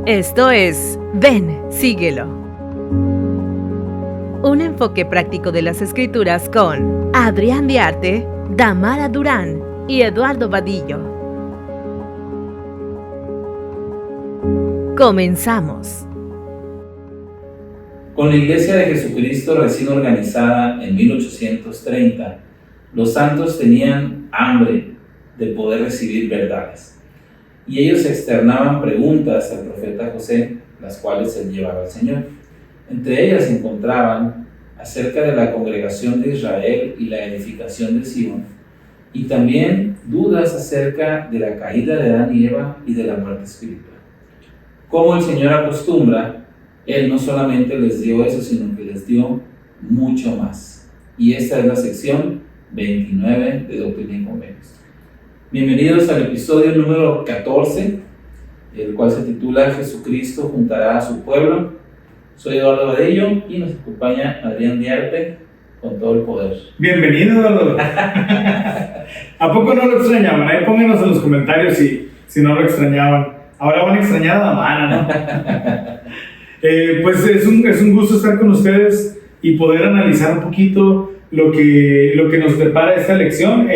Esto es Ven, síguelo. Un enfoque práctico de las Escrituras con Adrián Diarte, Damara Durán y Eduardo Vadillo. Comenzamos. Con la Iglesia de Jesucristo recién organizada en 1830, los santos tenían hambre de poder recibir verdades. Y ellos externaban preguntas al profeta José, las cuales él llevaba al Señor. Entre ellas se encontraban acerca de la congregación de Israel y la edificación de Sion, y también dudas acerca de la caída de Adán y Eva y de la muerte espiritual. Como el Señor acostumbra, Él no solamente les dio eso, sino que les dio mucho más. Y esta es la sección 29 de Doctrina y Convenios. Bienvenidos al episodio número 14, el cual se titula Jesucristo juntará a su pueblo. Soy Eduardo Vadillo y nos acompaña Adrián Diarte con todo el poder. Bienvenido, Eduardo. ¿A poco no lo extrañaban? Ahí pónganos en los comentarios si no lo extrañaban. Ahora van a extrañar a Damara, ¿no? Pues es un gusto estar con ustedes y poder analizar un poquito lo que nos depara esta lección.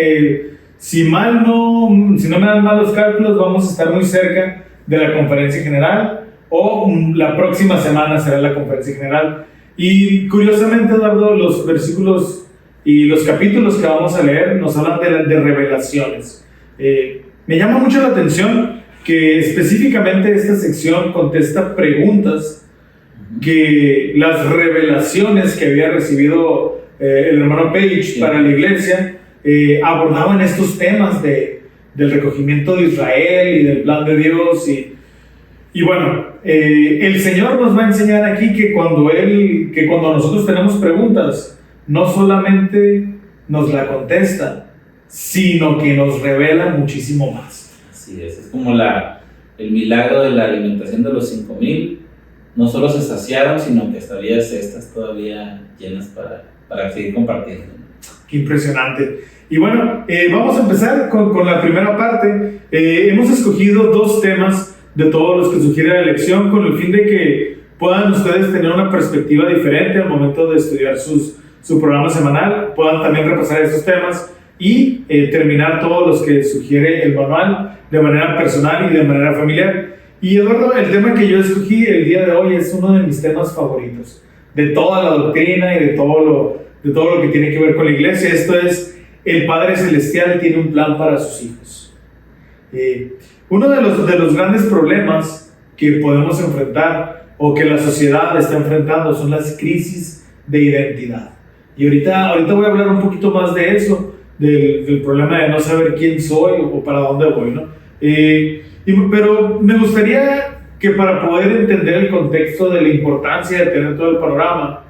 Si no me dan mal los cálculos, vamos a estar muy cerca de la conferencia general, o la próxima semana será la conferencia general. Y curiosamente, Eduardo, los versículos y los capítulos que vamos a leer nos hablan de revelaciones. Me llama mucho la atención que específicamente esta sección contesta preguntas que las revelaciones que había recibido el hermano Page para la iglesia abordaban estos temas del recogimiento de Israel y del plan de Dios. Y bueno, el Señor nos va a enseñar aquí que cuando nosotros tenemos preguntas, no solamente nos la contesta, sino que nos revela muchísimo más. Así es como el milagro de la alimentación de los 5,000. No solo se saciaron, sino que hasta había cestas todavía llenas para seguir compartiendo. Qué impresionante. Y bueno, vamos a empezar con la primera parte. Hemos escogido 2 temas de todos los que sugiere la lección, con el fin de que puedan ustedes tener una perspectiva diferente al momento de estudiar su programa semanal, puedan también repasar esos temas y terminar todos los que sugiere el manual de manera personal y de manera familiar. Y Eduardo, el tema que yo escogí el día de hoy es uno de mis temas favoritos, de toda la doctrina y de todo lo que tiene que ver con la iglesia. Esto es: el Padre Celestial tiene un plan para sus hijos. Uno de los grandes problemas que podemos enfrentar, o que la sociedad está enfrentando, son las crisis de identidad. Y ahorita voy a hablar un poquito más de eso, del problema de no saber quién soy o para dónde voy, ¿no? Pero me gustaría que, para poder entender el contexto de la importancia de tener todo el panorama,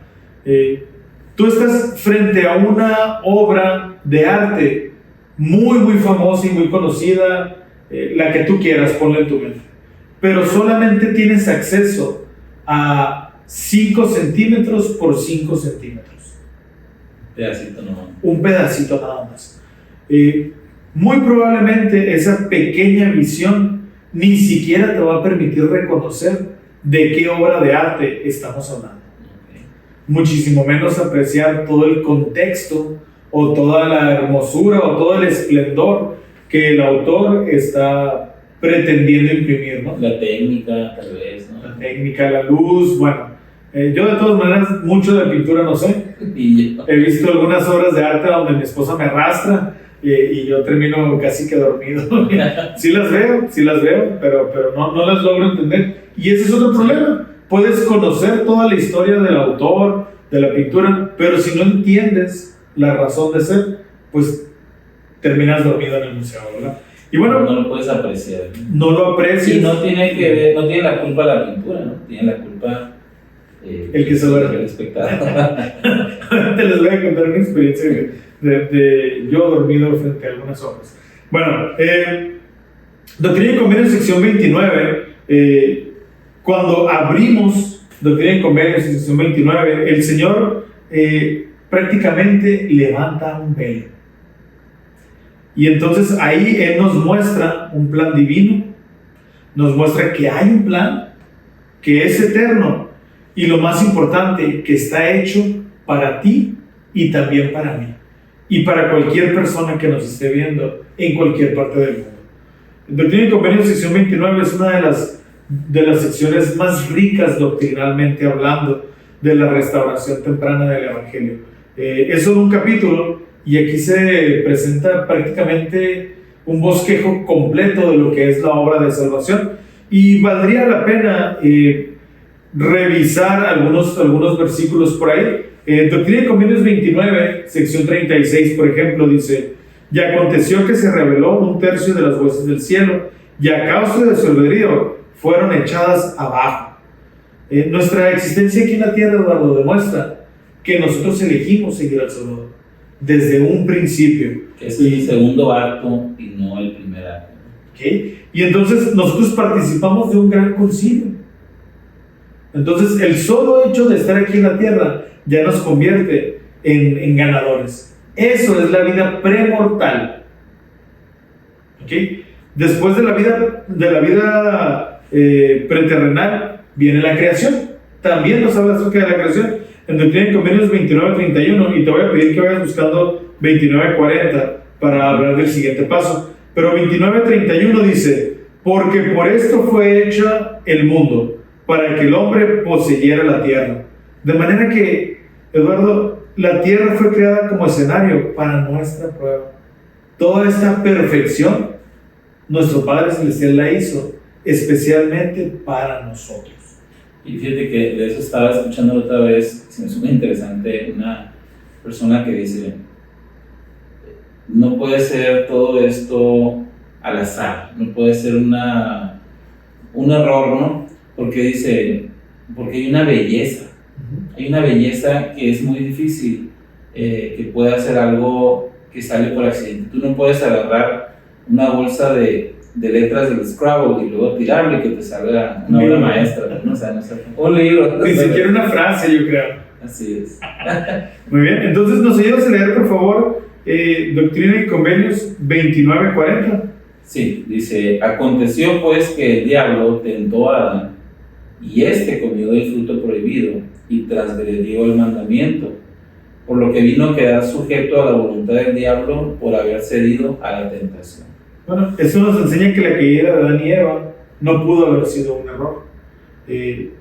tú estás frente a una obra de arte muy, muy famosa y muy conocida, la que tú quieras, ponla en tu mente, pero solamente tienes acceso a 5 centímetros por 5 centímetros. Un pedacito nada más. Muy probablemente esa pequeña visión ni siquiera te va a permitir reconocer de qué obra de arte estamos hablando. Muchísimo menos apreciar todo el contexto, o toda la hermosura, o todo el esplendor que el autor está pretendiendo imprimir, ¿no? La técnica, tal vez, ¿no? La técnica, la luz, bueno. Yo de todas maneras mucho de pintura no sé. He visto algunas obras de arte donde mi esposa me arrastra y yo termino casi que dormido. Sí las veo, pero no las logro entender. Y ese es otro problema. Puedes conocer toda la historia del autor, de la pintura, pero si no entiendes la razón de ser, pues terminas dormido en el museo, ¿verdad? Y bueno, no lo puedes apreciar. No lo aprecias. Y no tiene la culpa la pintura, ¿no? Tiene la culpa el que se duerme. El espectador. Te les voy a contar una experiencia de yo dormido frente a algunas obras. Bueno, Doctrina y Convenios, sección 29. Cuando abrimos Doctrina y Convenios, sección 29, el Señor prácticamente levanta un velo. Y entonces ahí Él nos muestra un plan divino, nos muestra que hay un plan que es eterno y lo más importante, que está hecho para ti y también para mí y para cualquier persona que nos esté viendo en cualquier parte del mundo. Doctrina y Convenios, sección 29, es una de las secciones más ricas doctrinalmente hablando de la restauración temprana del Evangelio. Es solo un capítulo y aquí se presenta prácticamente un bosquejo completo de lo que es la obra de salvación, y valdría la pena revisar algunos versículos por ahí. Doctrina y Convenios 29, sección 36, por ejemplo, dice: y aconteció que se reveló un tercio de las huestes del cielo, y a causa de su albedrío fueron echadas abajo. Nuestra existencia aquí en la tierra, Eduardo, demuestra que nosotros elegimos seguir al Salvador desde un principio. Es el segundo acto y no el primer acto. ¿Okay? Y entonces nosotros participamos de un gran concilio. Entonces el solo hecho de estar aquí en la tierra ya nos convierte en ganadores. Eso es la vida premortal. ¿Okay? Después de la vida preterrenal viene la creación. También nos habla acerca de la creación en Doctrina y Convenios 29:31, y te voy a pedir que vayas buscando 29:40 para hablar del siguiente paso. Pero 29:31 dice: porque por esto fue hecho el mundo, para que el hombre poseyera la tierra. De manera que, Eduardo, la tierra fue creada como escenario para nuestra prueba. Toda esta perfección, nuestro Padre Celestial la hizo especialmente para nosotros. Y fíjate que de eso estaba escuchando otra vez, se me hizo muy interesante, una persona que dice: no puede ser todo esto al azar, no puede ser un error, ¿no? Porque dice, porque hay una belleza que es muy difícil que pueda ser algo que sale por accidente. Tú no puedes agarrar una bolsa de letras del Scrabble y luego tirarle y que te salga una obra maestra, ¿no? O sea, un libro. Ni siquiera una frase, yo creo. Así es. Muy bien, entonces nos ayudas a leer, por favor, Doctrina y Convenios 29:40. Sí, dice: aconteció pues que el diablo tentó a Adán, y éste comió del fruto prohibido y transgredió el mandamiento, por lo que vino a quedar sujeto a la voluntad del diablo por haber cedido a la tentación. Bueno, eso nos enseña que la caída de Adán y Eva no pudo haber sido un error.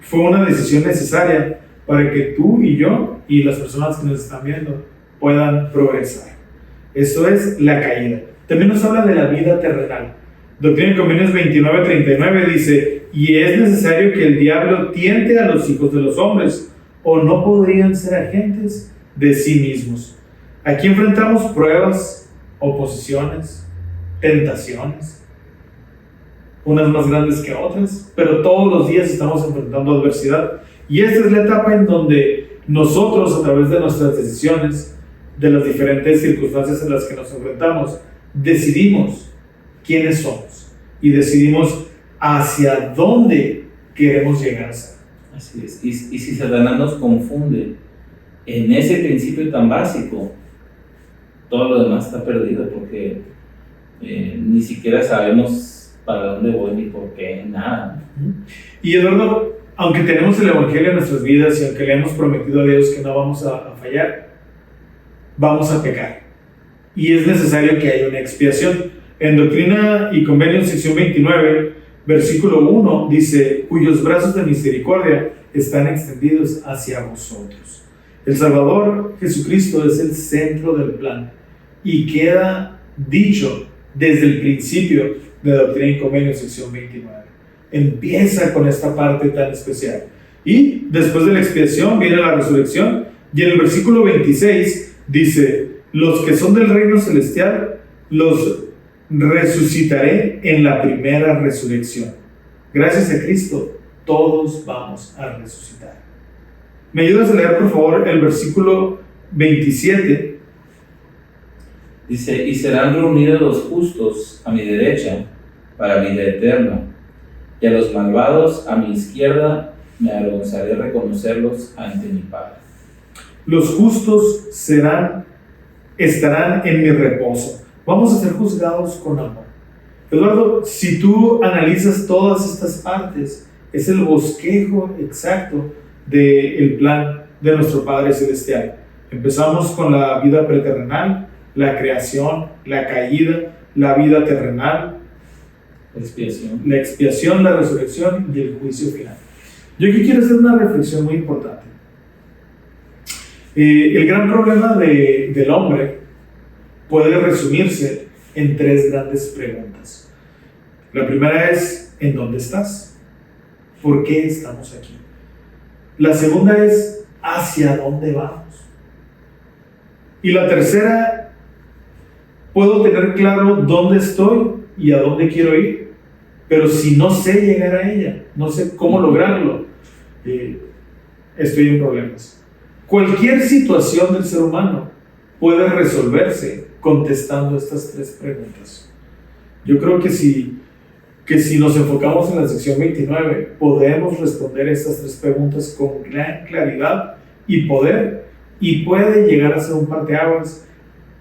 Fue una decisión necesaria para que tú y yo y las personas que nos están viendo puedan progresar. Eso es la caída. También nos habla de la vida terrenal. Doctrina y Convenios 29:39 dice: y es necesario que el diablo tiente a los hijos de los hombres, o no podrían ser agentes de sí mismos. Aquí enfrentamos pruebas, oposiciones, tentaciones, unas más grandes que otras, pero todos los días estamos enfrentando adversidad. Y esta es la etapa en donde nosotros, a través de nuestras decisiones, de las diferentes circunstancias en las que nos enfrentamos, decidimos quiénes somos y decidimos hacia dónde queremos llegar a ser. Así es. Y si Satanás nos confunde en ese principio tan básico, todo lo demás está perdido, porque ni siquiera sabemos para dónde voy ni por qué, nada. Y Eduardo, aunque tenemos el Evangelio en nuestras vidas y aunque le hemos prometido a Dios que no vamos a fallar, vamos a pecar. Y es necesario que haya una expiación. En Doctrina y Convenios, sección 29, versículo 1, dice: cuyos brazos de misericordia están extendidos hacia vosotros. El Salvador Jesucristo es el centro del plan, y queda dicho desde el principio de Doctrina y Convenios, sección 29. Empieza con esta parte tan especial. Y después de la expiación viene la resurrección, y en el versículo 26 dice: los que son del reino celestial los resucitaré en la primera resurrección. Gracias a Cristo todos vamos a resucitar. ¿Me ayudas a leer, por favor, el versículo 27? Dice: y serán reunidos los justos a mi derecha para vida eterna, y a los malvados a mi izquierda. Me avergonzaré de reconocerlos ante mi Padre. Los justos estarán en mi reposo. Vamos a ser juzgados con amor. Eduardo, si tú analizas todas estas partes, es el bosquejo exacto del plan de nuestro Padre Celestial. Empezamos con la vida preterrenal, la creación, la caída, la vida terrenal, la expiación, la resurrección y el juicio final. Yo aquí quiero hacer una reflexión muy importante. El gran problema del hombre puede resumirse en 3 grandes preguntas. La primera es, ¿en dónde estás? ¿Por qué estamos aquí? La segunda es, ¿hacia dónde vamos? Y la tercera, puedo tener claro dónde estoy y a dónde quiero ir, pero si no sé llegar a ella, no sé cómo lograrlo, estoy en problemas. Cualquier situación del ser humano puede resolverse contestando estas 3 preguntas. Yo creo que si nos enfocamos en la sección 29, podemos responder estas 3 preguntas con gran claridad y poder, y puede llegar a ser un parteaguas,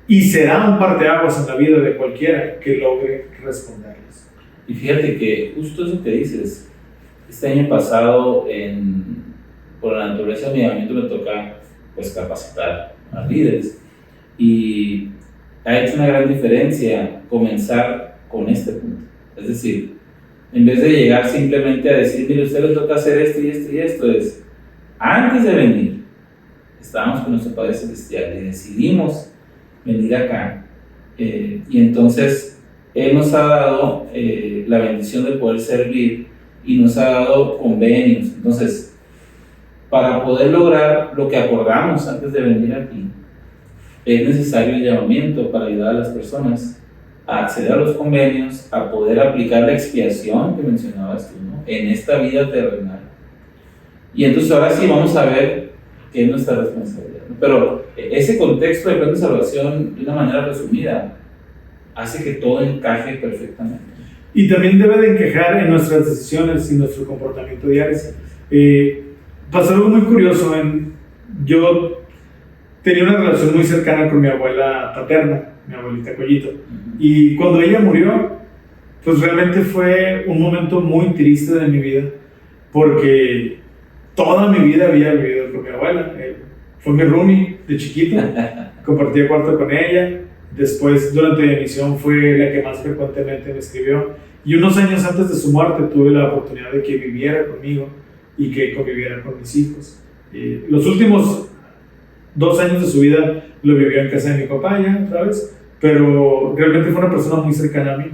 y será un parteaguas en la vida de cualquiera que logre responderlas. Y fíjate que justo eso que dices, este año pasado, por la naturaleza de mi movimiento, me toca pues capacitar a líderes, y ha hecho una gran diferencia comenzar con este punto. Es decir, en vez de llegar simplemente a decir, mire, a usted le toca hacer esto y esto y esto, es, antes de venir, estábamos con nuestro Padre Celestial y decidimos venir acá, y entonces Él nos ha dado la bendición de poder servir y nos ha dado convenios. Entonces, para poder lograr lo que acordamos antes de venir aquí, es necesario el llamamiento para ayudar a las personas a acceder a los convenios, a poder aplicar la expiación que mencionabas tú, ¿no?, en esta vida terrenal. Y entonces ahora sí vamos a ver qué es nuestra responsabilidad, ¿no? Pero ese contexto del plan de salvación, de una manera resumida, hace que todo encaje perfectamente. Y también debe de encajar en nuestras decisiones y nuestro comportamiento diario. Pasó algo muy curioso. Yo tenía una relación muy cercana con mi abuela paterna, mi abuelita Collito. Y cuando ella murió, pues realmente fue un momento muy triste de mi vida, porque toda mi vida había vivido con mi abuela. Fue mi roomie de chiquito, compartía cuarto con ella. Después, durante mi misión, fue la que más frecuentemente me escribió. Y unos años antes de su muerte tuve la oportunidad de que viviera conmigo y que conviviera con mis hijos. Los últimos 2 años de su vida lo vivió en casa de mi papá ya otra vez, pero realmente fue una persona muy cercana a mí.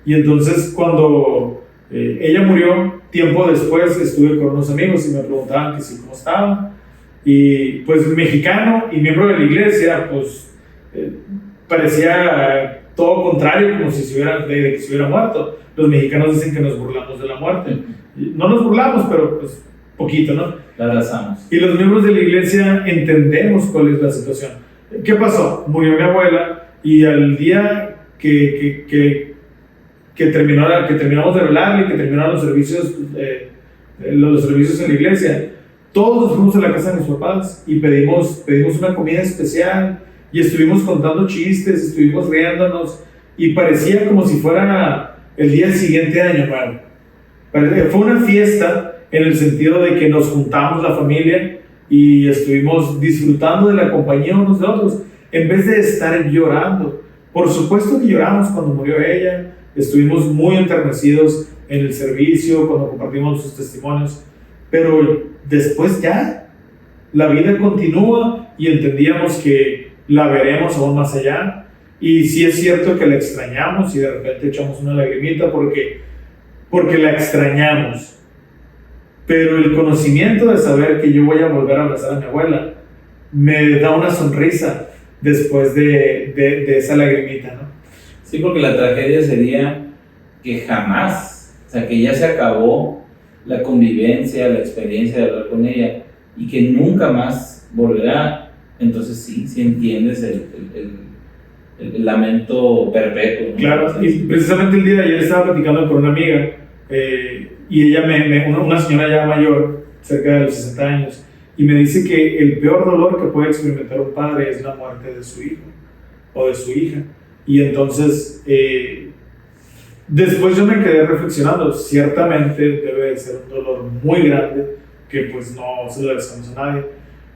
Y entonces cuando ella murió, tiempo después estuve con unos amigos y me preguntaban que sí, cómo estaba. Y pues mexicano y miembro de la iglesia, pues parecía todo contrario, como si se hubiera muerto. Los mexicanos dicen que nos burlamos de la muerte. No nos burlamos, pero pues poquito, ¿no? La abrazamos. Y los miembros de la iglesia entendemos cuál es la situación. ¿Qué pasó? Murió mi abuela, y al día que terminamos de velar y que terminaron los servicios en la iglesia, todos nos fuimos a la casa de mis papás y pedimos una comida especial, y estuvimos contando chistes, estuvimos riéndonos, y parecía como si fuera el día siguiente de Año Nuevo. Fue una fiesta en el sentido de que nos juntamos la familia y estuvimos disfrutando de la compañía unos de otros, en vez de estar llorando. Por supuesto que lloramos cuando murió ella, estuvimos muy enternecidos en el servicio, cuando compartimos sus testimonios, pero después ya, la vida continúa y entendíamos que la veremos aún más allá. Y sí es cierto que la extrañamos y de repente echamos una lagrimita porque la extrañamos. Pero el conocimiento de saber que yo voy a volver a abrazar a mi abuela me da una sonrisa después de esa lagrimita, ¿no? Sí, porque la tragedia sería que jamás, o sea, que ya se acabó la convivencia, la experiencia de hablar con ella, y que nunca más volverá. Entonces sí entiendes el lamento perpetuo, ¿no? Claro, y precisamente el día de ayer estaba platicando con una amiga, y ella, una señora ya mayor, cerca de los 60 años, y me dice que el peor dolor que puede experimentar un padre es la muerte de su hijo o de su hija. Y entonces Después yo me quedé reflexionando, ciertamente debe de ser un dolor muy grande, que pues no se lo deseamos a nadie,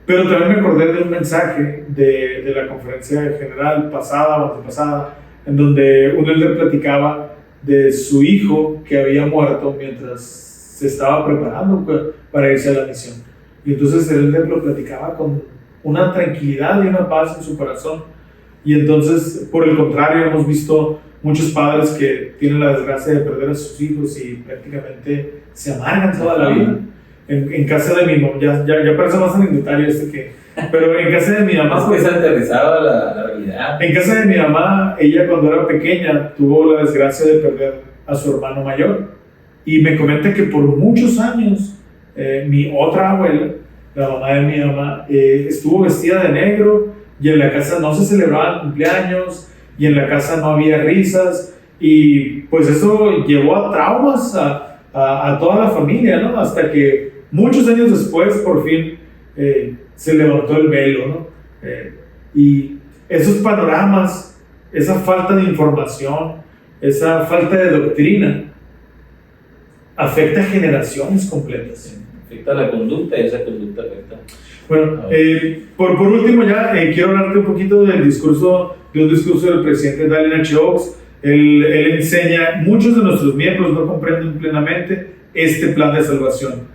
pero también me acordé de un mensaje de la conferencia general pasada o antepasada, en donde un líder platicaba de su hijo que había muerto mientras se estaba preparando para irse a la misión. Y entonces el líder lo platicaba con una tranquilidad y una paz en su corazón. Y entonces, por el contrario, hemos visto muchos padres que tienen la desgracia de perder a sus hijos y prácticamente se amargan toda la vida. En casa de mi mamá, ya parece más anecdotario pero en casa de mi mamá... Es que es aterrizado a la realidad. En casa de mi mamá, ella cuando era pequeña tuvo la desgracia de perder a su hermano mayor. Y me comenta que por muchos años mi otra abuela, la mamá de mi mamá, estuvo vestida de negro y en la casa no se celebraban cumpleaños y en la casa no había risas y pues eso llevó a traumas a toda la familia, ¿no? Hasta que muchos años después por fin se levantó el velo, ¿no? Y esos panoramas, esa falta de información, esa falta de doctrina afecta a generaciones completas. Afecta la conducta y esa conducta afecta. Bueno, por último ya quiero hablarte un poquito de un discurso del presidente Dallin H. Oaks. Él enseña, muchos de nuestros miembros no comprenden plenamente este plan de salvación,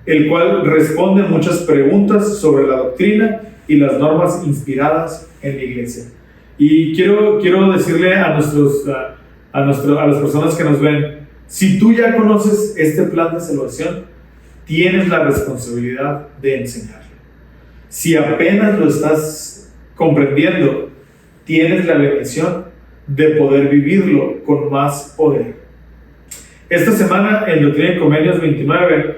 el cual responde muchas preguntas sobre la doctrina y las normas inspiradas en la iglesia. Y quiero decirle a las personas que nos ven, si tú ya conoces este plan de salvación, tienes la responsabilidad de enseñarlo. Si apenas lo estás comprendiendo, tienes la bendición de poder vivirlo con más poder. Esta semana en Doctrina y Convenios 29,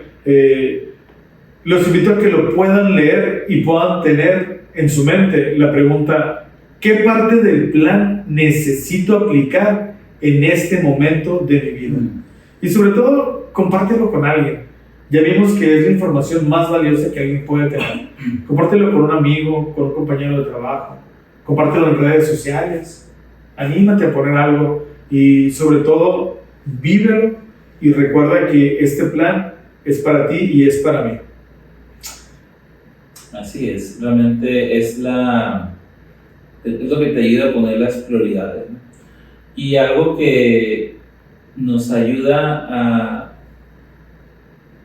los invito a que lo puedan leer y puedan tener en su mente la pregunta: ¿qué parte del plan necesito aplicar en este momento de mi vida? Y sobre todo, compártelo con alguien. Ya vimos que es la información más valiosa que alguien puede tener. Compártelo con un amigo, con un compañero de trabajo. Compártelo en redes sociales. Anímate a poner algo y sobre todo, vívelo y recuerda que este plan es para ti y es para mí. Así es, realmente es lo que te ayuda a poner las prioridades, ¿no? Y algo que nos ayuda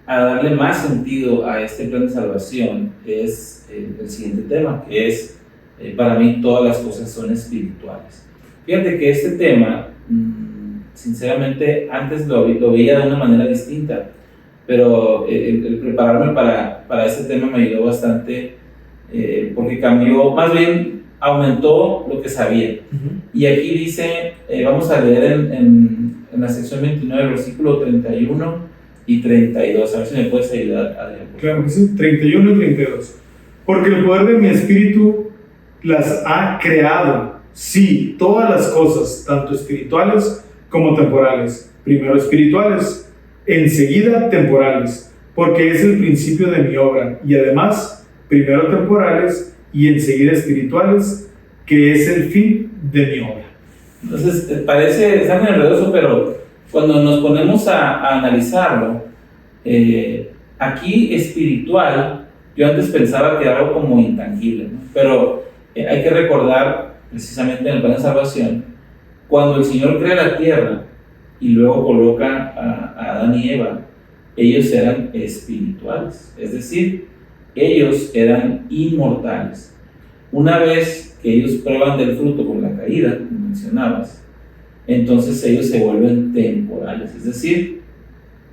a darle más sentido a este plan de salvación es el siguiente tema, que es, para mí todas las cosas son espirituales. Fíjate que este tema, sinceramente, antes lo veía de una manera distinta, pero el prepararme para este tema me ayudó bastante, porque cambió, más bien aumentó lo que sabía. Y aquí dice, vamos a leer en la sección 29, versículo 31 y 32. A ver si me puedes ayudar, Adrián. Claro que sí, 31 y 32. Porque el poder de mi espíritu las ha creado, sí, todas las cosas, tanto espirituales como temporales. Primero espirituales, enseguida temporales, porque es el principio de mi obra. Y además, primero temporales y enseguida espirituales, que es el fin de mi obra. Entonces, parece tan enredoso, pero cuando nos ponemos a analizarlo, aquí espiritual, yo antes pensaba que era algo como intangible, ¿no? Pero hay que recordar, precisamente en el plan de salvación, cuando el Señor crea la tierra y luego coloca a Adán y Eva, ellos eran espirituales, es decir, ellos eran inmortales. Una vez que ellos prueban del fruto con la caída, como mencionabas, entonces ellos se vuelven temporales, es decir,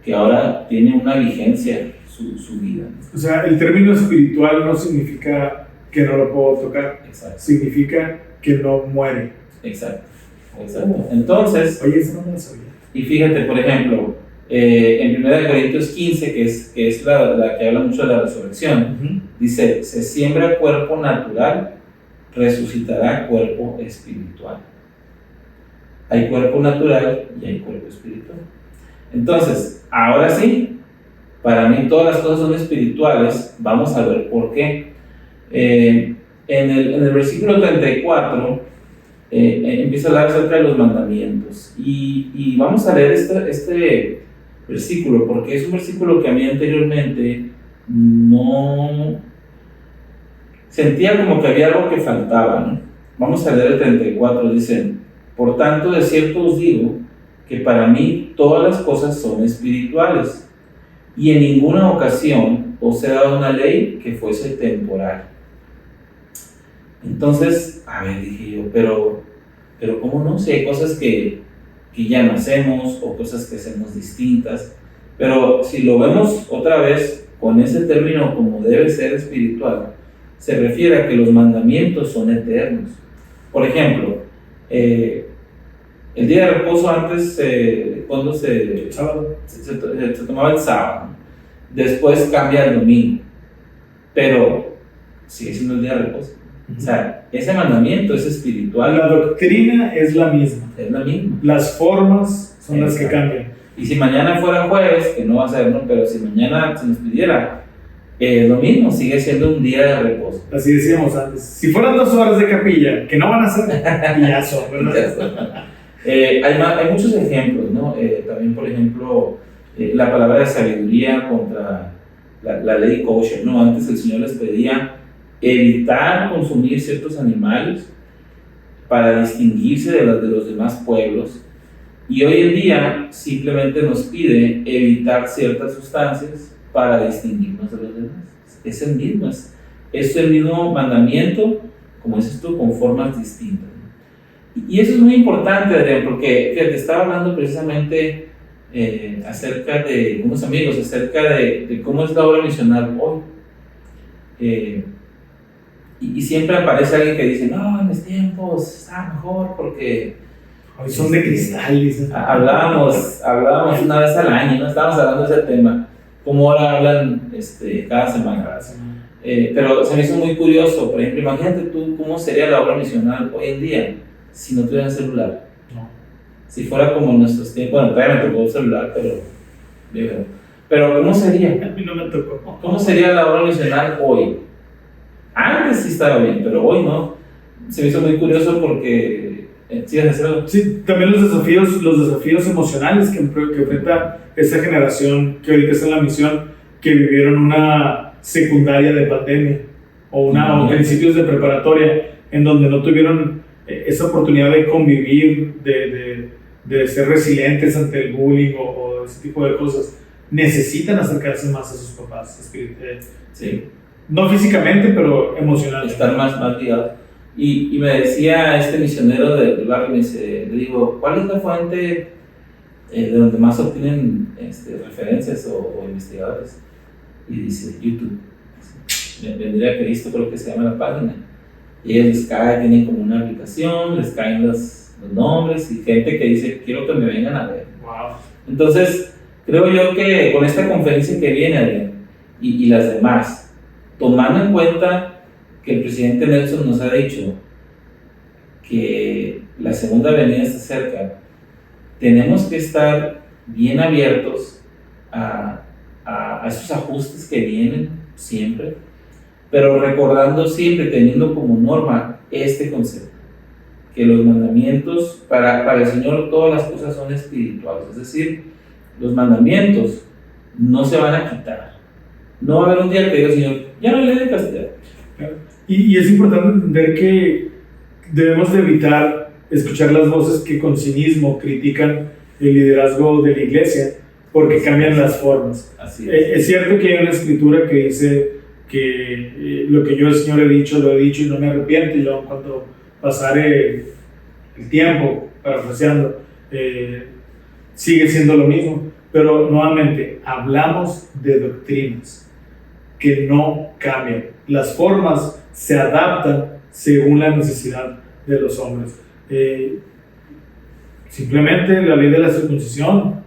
que ahora tiene una vigencia su vida. O sea, el término espiritual no significa que no lo puedo tocar. Exacto. Significa que no muere. Exacto. Entonces, oye, eso no me lo sabía. Y fíjate, por ejemplo, en 1 Corintios 15, que es la que habla mucho de la resurrección, dice, se siembra cuerpo natural, resucitará cuerpo espiritual. Hay cuerpo natural y hay cuerpo espiritual. Entonces, ahora sí, para mí todas las cosas son espirituales. Vamos a ver por qué. En el versículo 34 empieza a hablar acerca de los mandamientos. Y vamos a leer este versículo, porque es un versículo que a mí anteriormente no sentía como que había algo que faltaba, ¿no? Vamos a leer el 34, dice: por tanto, de cierto os digo, que para mí todas las cosas son espirituales, y en ninguna ocasión os he dado una ley que fuese temporal. Entonces, a ver, dije yo, pero ¿cómo no? Si hay cosas que ya no hacemos, o cosas que hacemos distintas, pero si lo vemos otra vez con ese término como debe ser espiritual, se refiere a que los mandamientos son eternos. Por ejemplo, el día de reposo antes, cuando se tomaba el sábado, después cambia el domingo, pero sigue siendo el día de reposo. O sea, ese mandamiento es espiritual. La doctrina es la misma. Es la misma. Las formas son las que cambian. Y si mañana fuera jueves, que no va a ser, ¿no? Pero si mañana se nos pidiera, lo mismo, sigue siendo un día de reposo. Así decíamos antes. Si fueran 2 horas de capilla, que no van a ser, y ya son, ¿verdad? Hay muchos ejemplos, ¿no? También, por ejemplo, la palabra de sabiduría contra la ley kosher, ¿no? Antes el Señor les pedía evitar consumir ciertos animales para distinguirse de los demás pueblos, y hoy en día simplemente nos pide evitar ciertas sustancias para distinguirnos de los demás. Es el mismo mandamiento, como dices tú, con formas distintas. Y eso es muy importante, Adrián, porque fíjate, estaba hablando precisamente acerca de unos amigos, acerca de cómo es la obra misional hoy. Y siempre aparece alguien que dice: no, en mis tiempos estaba mejor porque hoy son de cristal. Hablábamos una vez al año, ¿no? Estábamos hablando de ese tema, como ahora hablan cada semana. Pero se me hizo muy curioso. Por ejemplo, imagínate tú cómo sería la obra misional hoy en día si no tuvieran celular. No. Si fuera como en nuestros tiempos. Bueno, todavía me tocó el celular, pero ¿cómo sería? A mí no me tocó. ¿Cómo sería la obra misional hoy? Antes sí estaba bien, pero hoy no. Se me hizo muy curioso porque sí, también los desafíos emocionales que enfrenta esta generación que ahorita está en la misión, que vivieron una secundaria de pandemia o principios de preparatoria, en donde no tuvieron esa oportunidad de convivir, de ser resilientes ante el bullying o ese tipo de cosas. Necesitan acercarse más a sus papás, sí. No físicamente, pero emocionalmente. Estar más ligados. Y me decía este misionero del barrio, le digo: ¿cuál es la fuente de donde más obtienen referencias o investigadores? Y dice: YouTube. Vendría a Cristo, creo que se llama la página. Y ellos les cae, tienen como una aplicación, les caen los nombres y gente que dice: quiero que me vengan a ver. Wow. Entonces, creo yo que con esta conferencia que viene, Adrián, y las demás, tomando en cuenta que el presidente Nelson nos ha dicho que la segunda venida está cerca, tenemos que estar bien abiertos a esos ajustes que vienen siempre, pero recordando siempre, teniendo como norma este concepto, que los mandamientos, para el Señor todas las cosas son espirituales, es decir, los mandamientos no se van a quitar. No va a haber un día que diga: Señor, ya no le de castigar. Y es importante entender que debemos de evitar escuchar las voces que con cinismo critican el liderazgo de la iglesia, porque cambian las formas. Así es. Es cierto que hay una escritura que dice que lo que yo al Señor he dicho, lo he dicho y no me arrepiento, y yo cuando pasare el tiempo, parafraseando, sigue siendo lo mismo. Pero nuevamente, hablamos de doctrinas que no cambian. Las formas se adaptan según la necesidad de los hombres. Simplemente la ley de la circuncisión,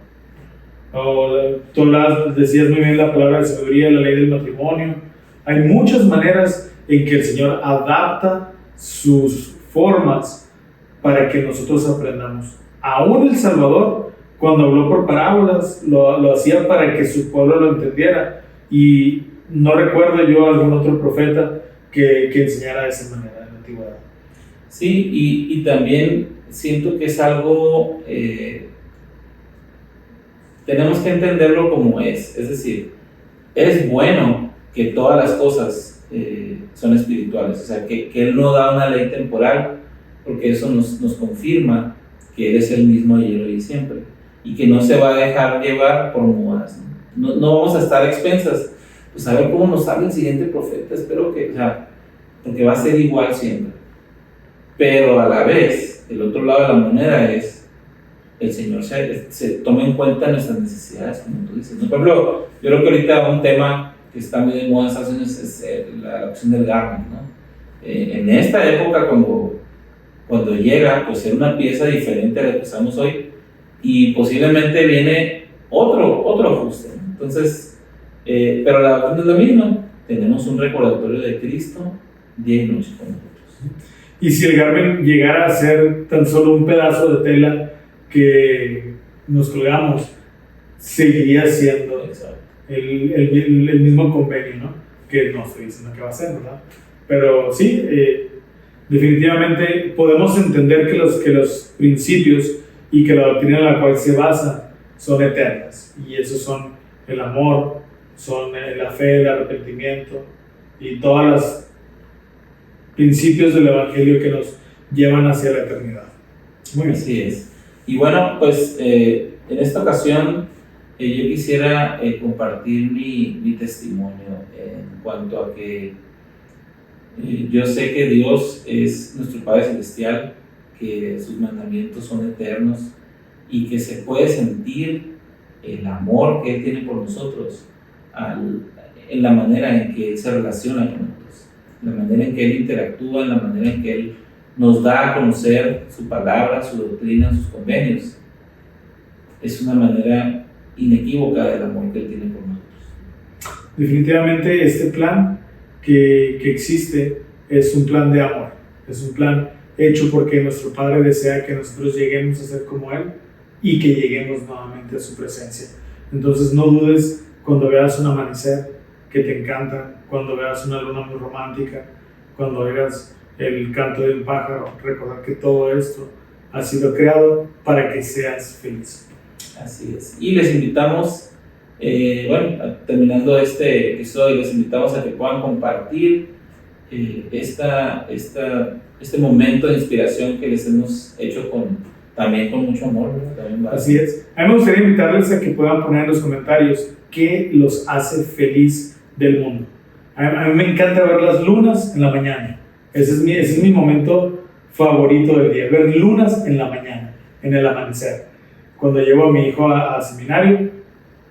tú decías muy bien la palabra de sabiduría, la ley del matrimonio. Hay muchas maneras en que el Señor adapta sus formas para que nosotros aprendamos. Aún el Salvador, cuando habló por parábolas, lo hacía para que su pueblo lo entendiera, y no recuerdo yo algún otro profeta que enseñara de esa manera en la antigüedad. Sí, y también siento que es algo, tenemos que entenderlo como es decir, es bueno que todas las cosas son espirituales, o sea, que Él no da una ley temporal, porque eso nos confirma que Él es el mismo ayer, hoy y siempre, y que no se va a dejar llevar por modas, no vamos a estar a expensas, pues a ver cómo nos habla el siguiente profeta, espero que, o sea, porque va a ser igual siempre, pero a la vez, el otro lado de la moneda es, el Señor se toma en cuenta nuestras necesidades, como tú dices, ¿no? Por ejemplo, yo creo que ahorita un tema que está muy de moda en Estados Unidos es la opción del garment, ¿no? En esta época, cuando llega, pues era una pieza diferente a la que usamos hoy, y posiblemente viene otro ajuste, ¿no? Entonces, pero la opción es la misma, tenemos un recordatorio de Cristo día y noche con nosotros. Y si el garment llegara a ser tan solo un pedazo de tela que nos colgamos, seguiría siendo el mismo convenio, ¿no? Que no estoy diciendo que va a ser, ¿verdad? Pero sí, definitivamente podemos entender que los principios y que la doctrina en la cual se basa son eternas, y esos son el amor, son la fe, el arrepentimiento y todos los principios del Evangelio que nos llevan hacia la eternidad. Muy bien. Así es. Y bueno, pues en esta ocasión yo quisiera compartir mi testimonio en cuanto a que yo sé que Dios es nuestro Padre Celestial, que sus mandamientos son eternos y que se puede sentir el amor que Él tiene por nosotros en la manera en que Él se relaciona con nosotros, en la manera en que Él interactúa, en la manera en que Él nos da a conocer su palabra, su doctrina, sus convenios. Es una manera inequívoca del amor que Él tiene por nosotros. Definitivamente este plan que existe es un plan de amor, es un plan hecho porque nuestro Padre desea que nosotros lleguemos a ser como Él y que lleguemos nuevamente a su presencia. Entonces no dudes cuando veas un amanecer que te encanta, cuando veas una luna muy romántica, cuando oigas el canto de un pájaro, recordar que todo esto ha sido creado para que seas feliz. Así es. Y les invitamos, terminando este episodio, les invitamos a que puedan compartir este momento de inspiración que les hemos hecho también con mucho amor, ¿verdad? Así es. A mí me gustaría invitarles a que puedan poner en los comentarios qué los hace feliz del mundo. A mí me encanta ver las lunas en la mañana. Ese es mi momento favorito del día, ver lunas en la mañana, en el amanecer. Cuando llevo a mi hijo a seminario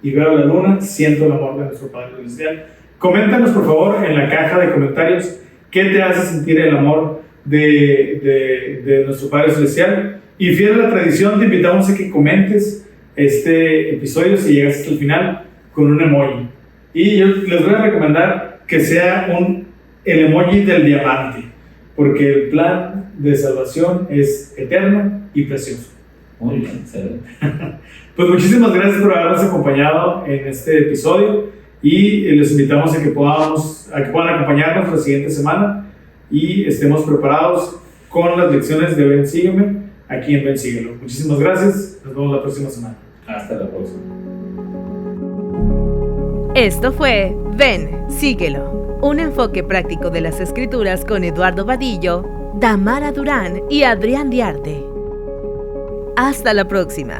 y veo la luna, siento el amor de nuestro Padre Celestial. Coméntanos, por favor, en la caja de comentarios qué te hace sentir el amor de nuestro Padre Celestial. Y fiel a la tradición, te invitamos a que comentes este episodio, si llegas hasta el final, con un emoji. Y yo les voy a recomendar que sea el emoji del diamante, porque el plan de salvación es eterno y precioso. Muy bien, excelente. Pues muchísimas gracias por habernos acompañado en este episodio y les invitamos a que puedan acompañarnos la siguiente semana y estemos preparados con las lecciones de Ven, Sígueme aquí en Ven, Síguelo. Muchísimas gracias, nos vemos la próxima semana. Hasta la próxima. Esto fue Ven, Síguelo, un enfoque práctico de las Escrituras con Eduardo Vadillo, Damara Durán y Adrián Diarte. Hasta la próxima.